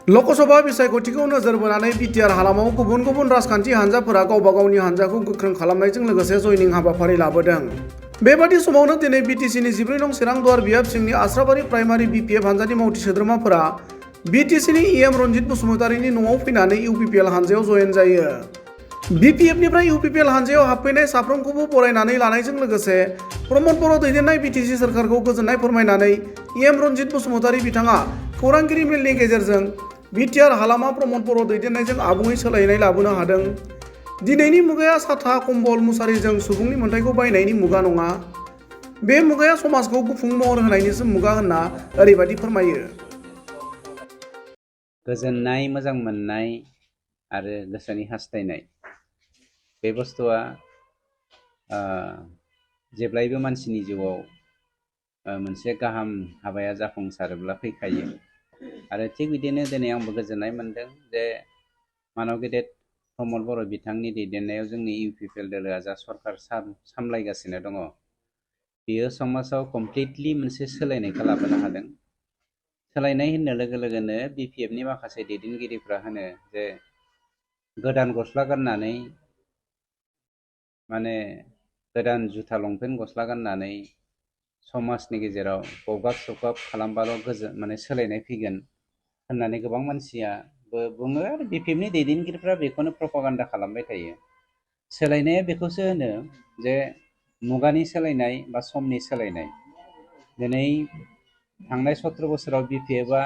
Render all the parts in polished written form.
लकसभा बिसायख'थिखौ नोजोर बोनानै बिटिआर हालामाव गुबुन गुबुन राजखान्थि हान्जाफोरा गावबा गावनि हान्जाखौ गोख्रों खालामनायजों लोगोसे जयनिं हाबाफारि लाबोदों। बेबादि समावनो दिनै बिटिसिनि 14 नं चिरां दुवार बियाब सिंनि आस्राबारि प्राइमारि बिपिएफ हान्जानि मावथि सोद्रोमाफोरा बिटिसिनि इएम रन्जित बसुमतारिनि न'आव फैनानै इउपिपिएल हान्जायाव जयेन जायो। बिपिएफनिफ्राय इउपिपिएल हान्जायाव हाबफैनाय साफ्रोमखौबो बरायनानै लानायजों लोगोसे प्रमद बर' दैदेननाय बिटिसि सोरखारखौ गोजोननाय फोरमायनानै इएम रन्जित बसुमतारि बिथाङा खौरांगिरि मेलनि गेजेरजों बिटिआर हालामा प्रमद बर' दैदेननायजों आबुङै सोलायनाय लाबोनो हादों। दिनैनि मुगाया साथा कम्बल मुसारिजों सुबुंनि मोन्थायखौ बायनायनि मुगा नङा। बे मुगाया समाजखौ गुफुं महर होनायनिसो मुगा होनना ओरैबायदि फोरमायो। गोजोननाय मोजां मोननाय आरो गोसोनि हास्थायनाय बे बुस्थुआ जेब्लायबो मानसिनि जिउआव मोनसे गाहाम हाबाया जाफुंसारोब्ला फैखायो। आरो थिग बिदिनो दिनै आंबो गोजोननाय मोनदों जे मानव गेदेर प्रमद बर' बिथांनि दैदेननायाव जोंनि इउपिपिएल दोलोआ जा सरकार सामलायगासिनो दङ, बियो समाजाव कमप्लिटलि मोनसे सोलायनायखौ लाबोनो हादों। सोलायनाय होननो लोगो लोगोनो बिपिएफनि माखासे दैदेनगिरिफ्रा होनो जे गोदान गस्ला गाननानै गोदान जुथा लंपेन्ट गस्ला गाननानै समाजनि गेजेराव गगाब सगाब खालामबाल' सोलायनाय फैगोन होननानै गोबां मानसियाबो बुङो आरो बिपिएफनि दैदेनगिरिफ्रा बेखौनो प्रपागान्डा खालामबाय थायो। सोलायनाया बेखौसो होनो जे मुगानि सोलायनाय बा समनि सोलायनाय। दिनै थांनाय 17 बोसोराव बिपिएफआ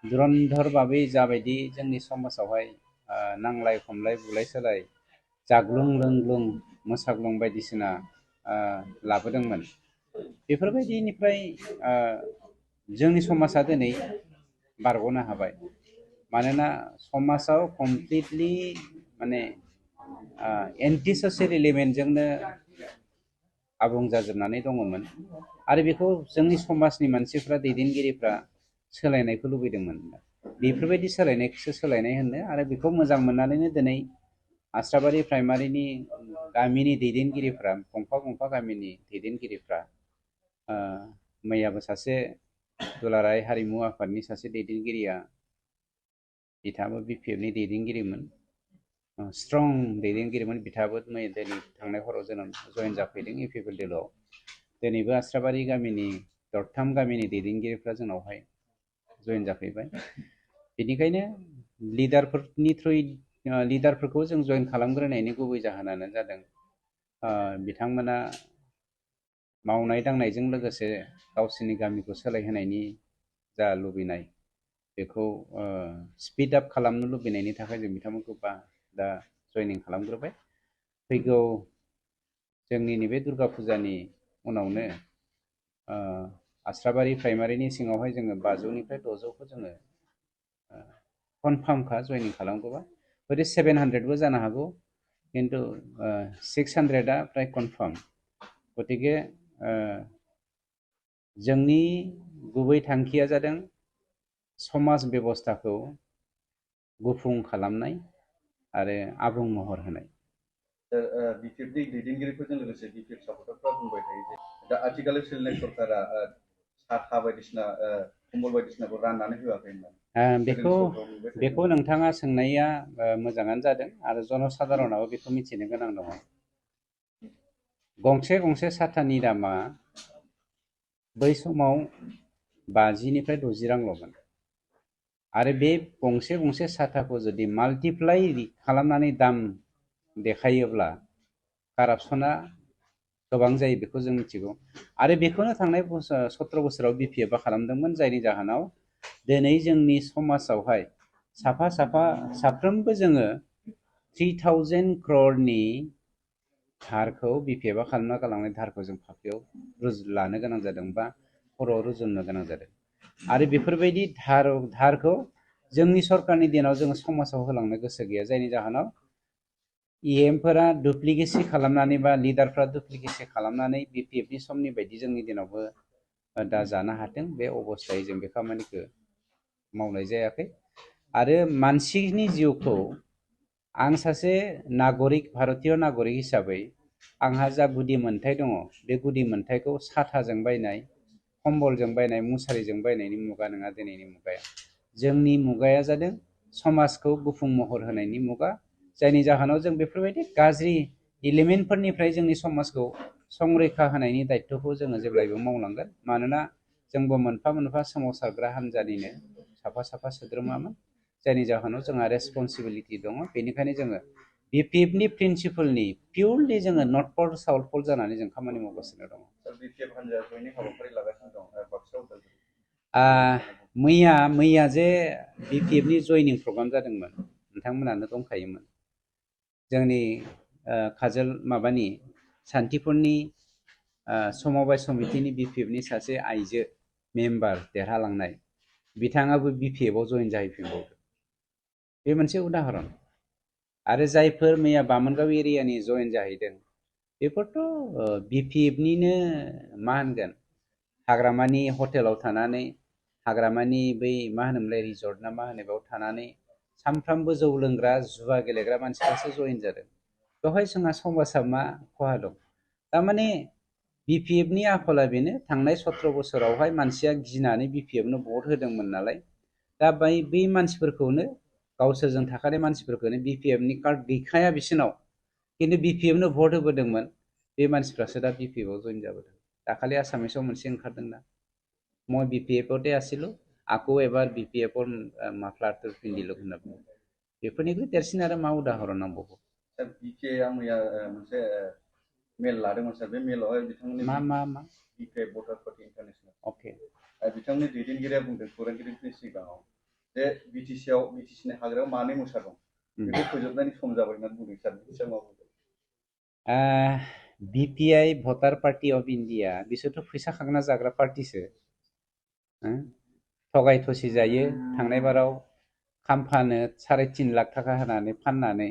धुरन्धर भाबै जाबायदि जोंनि समाजावहाय नांलाय खमलाय बुलाय सोलाय जाग्लुं लोंग्लुं मोसाग्लुं बायदिसिना लाबोदोंमोन, बेफोरबायदिनिफ्राय जोंनि समाजा दिनै बारग'नो हाबाय। मानोना समाजाव कमप्लिटलि एन्टि ससियेल एलिमेन्टजोंनो आबुं जाजोबनानै दङमोन आरो बेखौ जोंनि समाजनि मानसिफ्रा दैदेनगिरिफ्रा सोलायनायखौ लुबैदोंमोन। बेफोरबायदि सोलायनायखौसो सोलायनाय होनो आरो बेखौ मोजां मोननानैनो दिनै आस्राबारि प्राइमारिनि गामिनि दैदेनगिरिफ्रा गंफा गामिनि दैदेनगिरिफ्रा मैयाबो सासे दुलाराय हारिमु आफादनि सासे दैदेनगिरिया बिथाङाबो बिपिएफनि दैदेनगिरिमोन, स्ट्रं दैदेनगिरिमोन। बिथाङाबो दिनै थांनाय हराव जयेन जाफैदों इउपिपिएल दोलोआव। दिनैबो आस्राबारि गामिनि दरथाम गामिनि दैदेनगिरिफ्रा जोंनावहाय जयेन जाफैबाय। बेनिखायनो लिडारफोरखौ जों जयेन खालामग्रोनायनि गुबै जाहोनानो जादों बिथांमोना मावनाय दांनायजों लोगोसे गावसोरनि गामिखौ सोलायहोनायनि जा लुबैनाय बेखौ स्पिड आप खालामनो लुबैनायनि थाखाय जों बिथांमोनखौ दा जयनिं खालामग्रोबाय। फैगौ जोंनि नैबे दुर्गा फुजानि उनावनो आस्राबारि प्राइमारिनि सिङावहाय जोङो 500निफ्राय 600खौ जोङो कनफार्मखा जयनिं खालामगोबा। हयथ' 700बो जानो हागौ, किन्तु 600आ प्राय कनफार्म। गतिके जोंनि गुबै थांखिया जादों समाज बेबस्थाखौ गुफुं खालामनाय आरो आबुं महर होनाय। बिपिएफनि दैदेनगिरिफोरजों लोगोसे बिपिएफ सापर्टारफ्रा बुंबाय थायो जे दा आथिखालाव सोलिनाय सरकारा साथा बायदिसिना कम्बल बायदिसिनाखौ राननानै होआखै होननानै। बेखौ नोंथाङा सोंनाया मोजाङानो जादों आरो जनसाधारनाबो बेखौ मिथिनो गोनां दङ। गंसे साथानि दामा बै समाव 50निफ्राय 60 रांल'मोन आरो बे गंसे साथाखौ जुदि माल्टिप्लाइ खालामनानै दाम देखायोब्ला कारापसना गोबां जायो, बेखौ जों मिथिगौ। आरो बेखौनो थांनाय 17 बोसोराव बिपिएफआ खालामदोंमोन, जायनि जाहोनाव दिनै जोंनि समाजावहाय साफ्रोमबो जोङो 3000 crore धारखौ बिपिएफआ खालामना गालांनाय धारखौ जों फाफ्लियाव लानो गोनां जादों बा खर'आव रुजुननो गोनां जादों। आरो बेफोरबायदि धारखौ जोंनि सरकारनि दिनाव जोङो समाजाव होलांनो गोसो गैया, जायनि जाहोनाव इएमफोरा डुप्लिकेसि खालामनानै बा लिडारफ्रा डुप्लिकेसि खालामनानै बिपिएफनि समनि बायदि जोंनि दिनावबो दा जानो हाथों, बे अबस्थायै जों बे खामानिखौ मावनाय जायाखै। आरो मानसिनि जिउखौ आं सासे भारतीय नागरिक हिसाबै आंहा जा गुदि मोन्थाय दङ, बे गुदि मोन्थायखौ साथाजों बायनाय, कम्बलजों बायनाय, मुसारिजों बायनायनि मुगा नङा दिनैनि मुगाया। जोंनि मुगाया जादों समाजखौ गुफुं महर होनायनि मुगा, जायनि जाहोनाव जों बेफोरबायदि गाज्रि एलिमेन्टफोरनिफ्राय जोंनि समाजखौ संरैखा होनायनि दायित्वखौ जोङो जेब्लायबो मावलांगोन। मानोना जोंबो मोनफा मोनफा सोमावसारग्रा हान्जानिनो साफा साफा सोद्रोमामोन, जायनि जाहोनाव जोंहा रेसपन्सिबिलिटि दङ। बेनिखायनो जोङो BPFनि प्रिन्सिपलनि पिउरलि जोङो नर्थ पल साउथ पल जानानै जों खामानि मावगासिनो दङ। BPF हान्जाया जयनिं हाबाफारि लागासिनो दं बाक्सा उदालगुरि। मैया जे BPFनि जयनिं प्रग्राम जादोंमोन, नोंथांमोनानो दंखायोमोन। जोंनि काजोल माबानि सान्थिफुरनि समबाय समितिनि BPFनि सासे आइजो मेम्बार देरहालांनाय, बिथाङाबो BPFआव जयेन जाहैफिनबावदों। बे मोनसे उदाहरन। आरो जायफोर मैया बामोनगाव एरियानि जयेन जाहैदों, बेफोरथ' BPFनिनो मा होनगोन, हाग्रामानि हटेलाव थानानै, हाग्रामानि बै मा होनोमोनलाय रिजर्ट ना मा होनो, बेयाव थानानै सानफ्रामबो जौ लोंग्रा जुवा गेलेग्रा मानसिफ्रासो जयेन जादों। बेवहाय जोंहा समाजाव मा खहा दं? थारमाने BPFनि आखला बेनो, थांनाय 17 बोसोरावहाय मानसिया गिनानै BPFनो भट होदोंमोन नालाय, दा बै मानसिफोरखौनो, गावसोरजों थाखानाय मानसिफोरखौनो BPFनि कार्ड गैखाया बिसोरनाव, किन्तु BPFनो भट होबोदोंमोन, बे मानसिफ्रासो दा BPFआव जयेन जाबोदों। दाखालि आसामिसाव मोनसे ओंखारदोंना, मैं BPFতে आছিলো, আকৌ एबार BPFৰ माफ्लारफोर पिन्धिलो होनना बुङो। बेफोरनिख्रुइ देरसिन आरो मा उदाहरन नांबावगौ? BPA मैया मोनसे मेल लादोंमोन सार, बे मेलावहाय बिथांमोननि मा BPI भटार पार्टी इन्टारनेशनेल, अके, बिथांनि दैदेनगिरिया बुंदों खौरांगिरिफोरनि सिगाङाव जे BTCनि हाग्रायाव मानै मोसा दं, बेखौ फोजोबनायनि सम जाबाय होननानै बुंदों सार। बिसोर मा बुंदों? BPI भटार पार्टी अफ इन्डिया, बिसोरथ' फैसा खांना जाग्रा पार्टीसो। थगाय थसि जायो। थांनाय बाराव खाम्फानो 3.5 लाख थाखा होनानै फाननानै,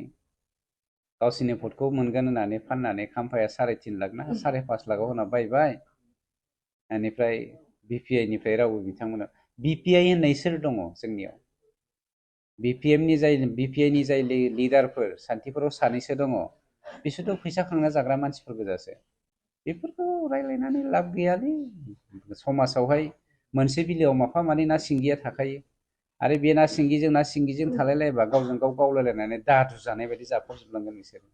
गावसोरनि भटखौ मोनगोन होननानै फाननानै, खाम्फाया 3.5 लाख ना 5.5 लाखआव होना बायबाय। बेनिफ्राय BPIनिफ्राय रावबो बिथांमोना, BPI होननाय सोर दङ जोंनियाव? BPIनि जाय लिडारफोर, सान्थिफुराव सानैसो दङ, बिसोरथ' फैसा खांना जाग्रा मानसिफोर गोजासो। बेफोरखौ रायलायनानै लाब गैयालै। समाजावहाय मोनसे बिलोआव माफा मानै ना सिंगिया थाखायो, आरो बे ना सिंगिजों थालायलायबा गावजों गाव गावलायलायनानै दादु जानाय बायदि जाफबजोबलांगोन बिसोरो।